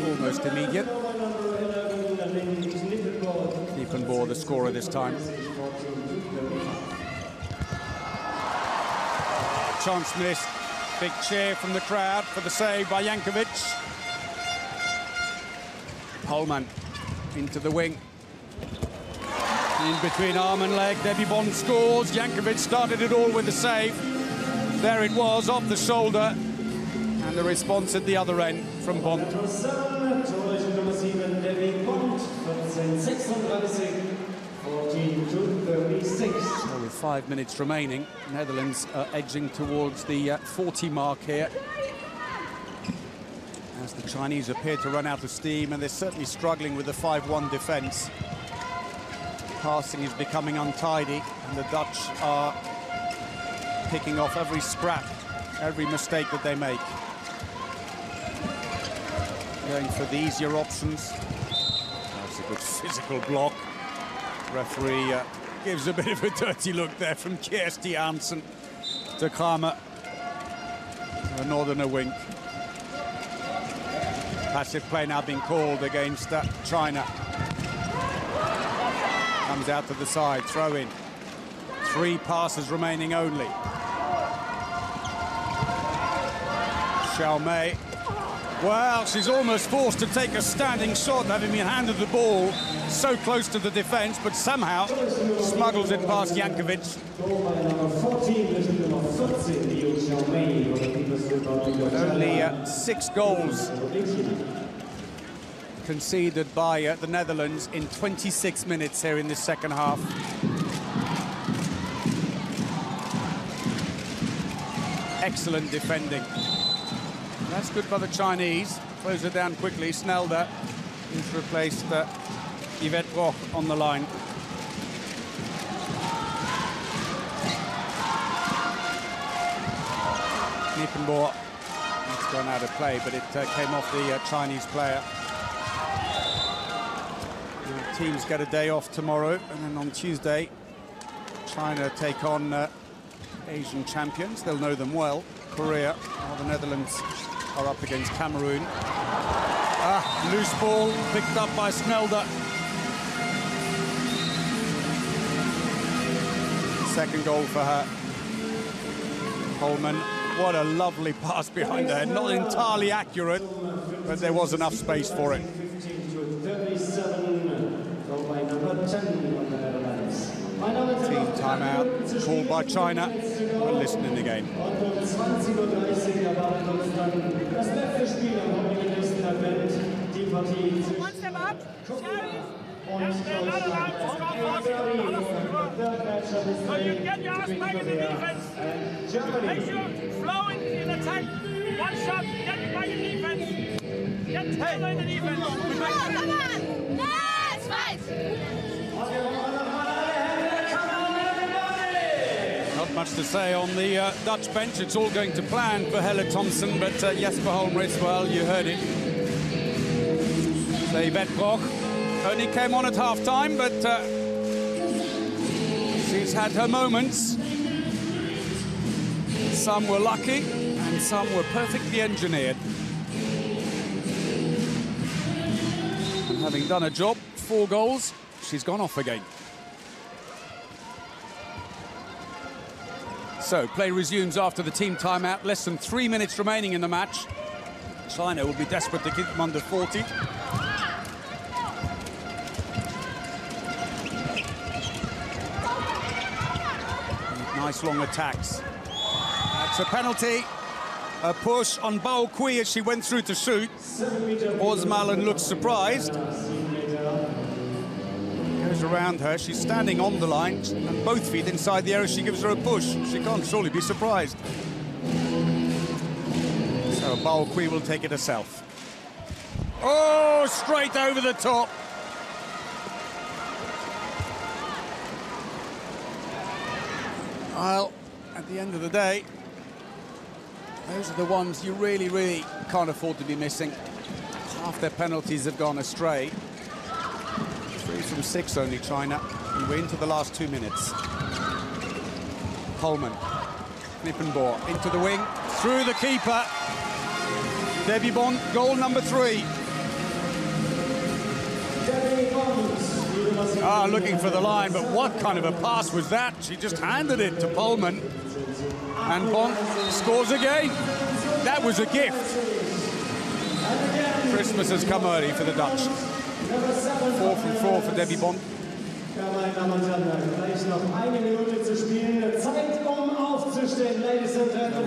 almost immediate. Kniepenboer, the scorer this time. Chance missed. Big cheer from the crowd for the save by Jankovic. Holman into the wing. In between arm and leg, Debbie Bond scores. Jankovic started it all with the save. There it was, off the shoulder. And the response at the other end from Bond. Number 7, Torhüter Nummer 7, Debbie Bond, 14-36, 14-36. So with 5 minutes remaining, Netherlands are edging towards the 40 mark here. As the Chinese appear to run out of steam, and they're certainly struggling with the 5-1 defence. Passing is becoming untidy, and the Dutch are picking off every scrap, every mistake that they make. Going for the easier options. That's a good physical block. Referee gives a bit of a dirty look there from Kirsti Hansen to Kramer. The Northerner wink. Passive play now being called against China. Comes out to the side, throw in. 3 passes remaining only. Xiao Mei. Well, she's almost forced to take a standing shot, having been handed the ball so close to the defence, but somehow smuggles it past Jankovic. Goal by number 14, number 14, Liu Xiaomei for the People's Republic of China. Only 6 goals conceded by the Netherlands in 26 minutes here in the second half. Excellent defending. That's good by the Chinese. Close it down quickly. Snelder has replaced Yvette Broch on the line. Kniepenboer, it's gone out of play, but it came off the Chinese player. The teams get a day off tomorrow, and then on Tuesday, China take on Asian champions. They'll know them well, Korea, while the Netherlands are up against Cameroon. Loose ball picked up by Snelder. Second goal for her. Holman, what a lovely pass behind her. Not entirely accurate, but there was enough space for it. 15-37, goal by number 10 on the Netherlands. Team timeout called by China. We're listening again. 20:30 erwartet uns dann das letzte Spiel am heutigen nächsten Advent. Die Partie zwischen One step up, Sherry. und Deutschland. Third match of this So you day get your ass back in the defense. and Make Germany. sure flow in attack. One shot, get back in defense. Get together in the defense. Come on! Let's fight! Not much to say on the Dutch bench. It's all going to plan for Helle Thompson, but Jesper Holmris, well, you heard it. So Yvette Broch only came on at half-time, but she's had her moments. Some were lucky, and some were perfectly engineered. And having done a job, 4 goals, she's gone off again. So, play resumes after the team timeout. Less than 3 minutes remaining in the match. China will be desperate to keep them under 40. Nice long attacks. That's a penalty. A push on Bao Kui as she went through to shoot. Osmalen looks surprised. Goes around her. She's standing on the line and both feet inside the area. She gives her a push. She can't surely be surprised. Baokui will take it herself. Oh, straight over the top. Well, at the end of the day, those are the ones you really, really can't afford to be missing. Half their penalties have gone astray. 3 from 6 only, China. And we're into the last 2 minutes. Holman, Knippenbohr into the wing, through the keeper. Debbie Bond, goal number 3. Looking for the line, but what kind of a pass was that? She just handed it to Pullman, and Bond scores again. That was a gift. Christmas has come early for the Dutch. 4 from 4 for Debbie Bond.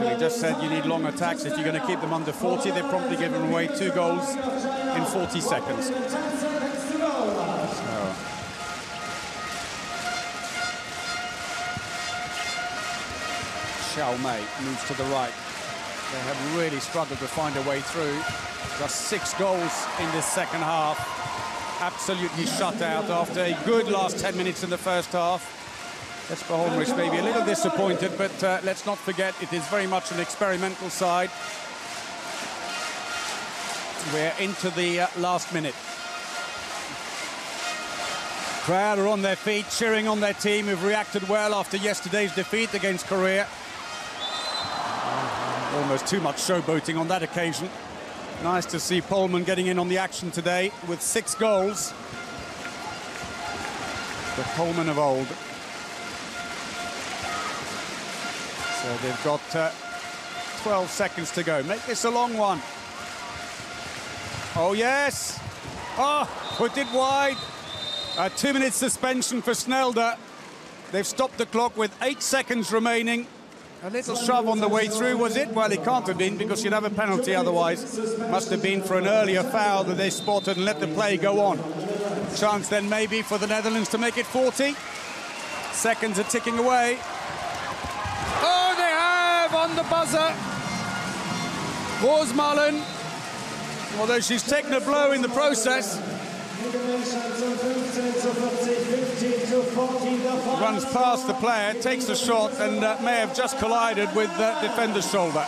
They just said you need long attacks if you're going to keep them under 40. They've promptly given away 2 goals in 40 seconds. Xiao Mei moves to the right. They have really struggled to find a way through. Just 6 goals in this second half. Absolutely shut out after a good last 10 minutes in the first half. Jesper Holmrich may be a little disappointed, but let's not forget it is very much an experimental side. We're into the last minute. Crowd are on their feet, cheering on their team, who've reacted well after yesterday's defeat against Korea. Almost too much showboating on that occasion. Nice to see Pullman getting in on the action today with 6 goals. The Pullman of old. So they've got 12 seconds to go. Make this a long one. Oh, yes. Oh, put it wide. A 2-minute suspension for Snelder. They've stopped the clock with 8 seconds remaining. A little shove on the way through, was it? Well, it can't have been, because you'd have a penalty otherwise. Must have been for an earlier foul that they spotted and let the play go on. Chance then maybe for the Netherlands to make it 40. Seconds are ticking away. Oh, they have on the buzzer. Roosmalen, although she's taken a blow in the process. Runs past the player, takes a shot, and may have just collided with the defender's shoulder.